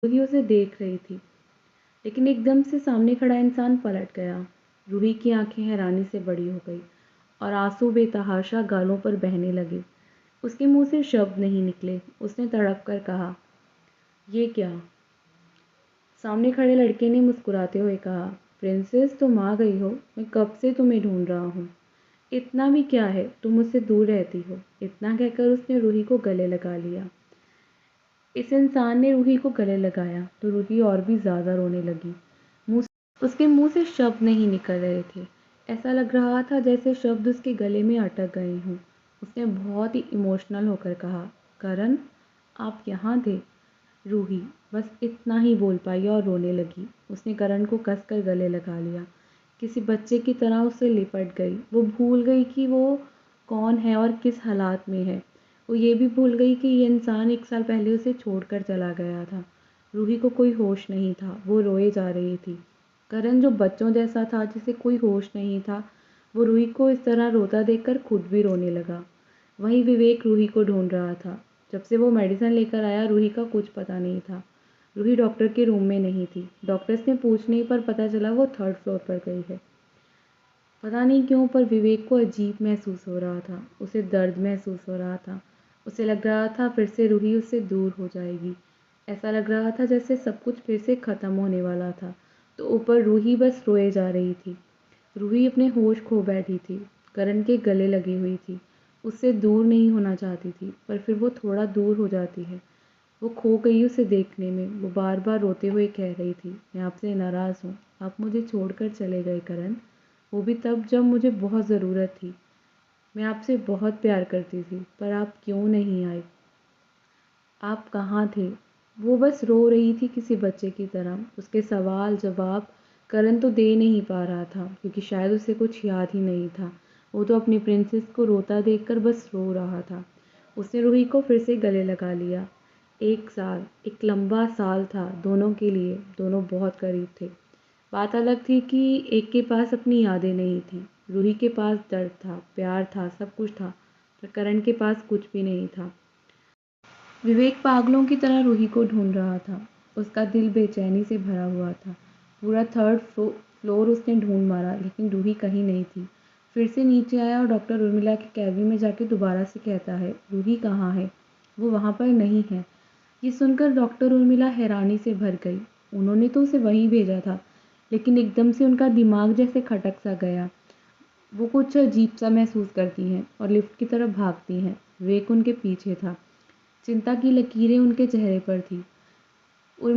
रूही उसे देख रही थी, लेकिन एकदम से सामने खड़ा इंसान पलट गया। रूही की आंखें हैरानी से बड़ी हो गई और आंसू बेतहाशा गालों पर बहने लगे। उसके मुंह से शब्द नहीं निकले। उसने तड़प कर कहा, ये क्या? सामने खड़े लड़के ने मुस्कुराते हुए कहा, प्रिंसेस तुम आ गई हो, मैं कब से तुम्हें ढूंढ रहा हूँ। इतना भी क्या है, तुम मुझसे दूर रहती हो। इतना कहकर उसने रूही को गले लगा लिया। इस इंसान ने रूही को गले लगाया तो रूही और भी ज़्यादा रोने लगी। उसके मुंह से शब्द नहीं निकल रहे थे। ऐसा लग रहा था जैसे शब्द उसके गले में अटक गए हों। उसने बहुत ही इमोशनल होकर कहा, करण, आप यहाँ थे? रूही बस इतना ही बोल पाई और रोने लगी। उसने करण को कसकर गले लगा लिया। किसी बच्चे की तरह उससे लिपट गई। वो भूल गई कि वो कौन है और किस हालात में है। वो ये भी भूल गई कि ये इंसान 1 साल पहले उसे छोड़कर चला गया था। रूही को कोई होश नहीं था। वो रोए जा रही थी। करण जो बच्चों जैसा था, जिसे कोई होश नहीं था, वो रूही को इस तरह रोता देखकर खुद भी रोने लगा। वहीं विवेक रूही को ढूंढ रहा था। जब से वो मेडिसिन लेकर आया, रूही का कुछ पता नहीं था। रूही डॉक्टर के रूम में नहीं थी। डॉक्टर से पूछने पर पता चला वो 3rd फ्लोर पर गई है। पता नहीं क्यों पर विवेक को अजीब महसूस हो रहा था। उसे दर्द महसूस हो रहा था। उसे लग रहा था फिर से रूही उससे दूर हो जाएगी। ऐसा लग रहा था जैसे सब कुछ फिर से ख़त्म होने वाला था। तो ऊपर रूही बस रोए जा रही थी। रूही अपने होश खो बैठी थी। करण के गले लगी हुई थी। उससे दूर नहीं होना चाहती थी, पर फिर वो थोड़ा दूर हो जाती है। वो खो गई उसे देखने में। वो बार बार रोते हुए कह रही थी, मैं आपसे नाराज़ हूँ। आप मुझे छोड़कर चले गए करण। वो भी तब जब मुझे बहुत ज़रूरत थी। मैं आपसे बहुत प्यार करती थी, पर आप क्यों नहीं आए? आप कहाँ थे? वो बस रो रही थी किसी बच्चे की तरह। उसके सवाल जवाब करण तो दे नहीं पा रहा था, क्योंकि शायद उसे कुछ याद ही नहीं था। वो तो अपनी प्रिंसेस को रोता देखकर बस रो रहा था। उसने रूही को फिर से गले लगा लिया। 1 साल, एक लंबा साल था दोनों के लिए। दोनों बहुत करीब थे। बात अलग थी कि एक के पास अपनी यादें नहीं थी। रूही के पास दर्द था, प्यार था, सब कुछ था, पर करण के पास कुछ भी नहीं था। विवेक पागलों की तरह रूही को ढूंढ रहा था। उसका दिल बेचैनी से भरा हुआ था। पूरा 3rd फ्लोर उसने ढूंढ मारा, लेकिन रूही कहीं नहीं थी। फिर से नीचे आया और डॉक्टर उर्मिला के कैबिन में जाके दोबारा से कहता है, रूही कहाँ है? वो वहाँ पर नहीं है। ये सुनकर डॉक्टर उर्मिला हैरानी से भर गई। उन्होंने तो उसे वहीं भेजा था, लेकिन एकदम से उनका दिमाग जैसे खटक सा गया। वो कुछ अजीब सा महसूस करती हैं और लिफ्ट की तरफ भागती हैं। विवेक उनके पीछे था। चिंता की लकीरें उनके चेहरे पर थी।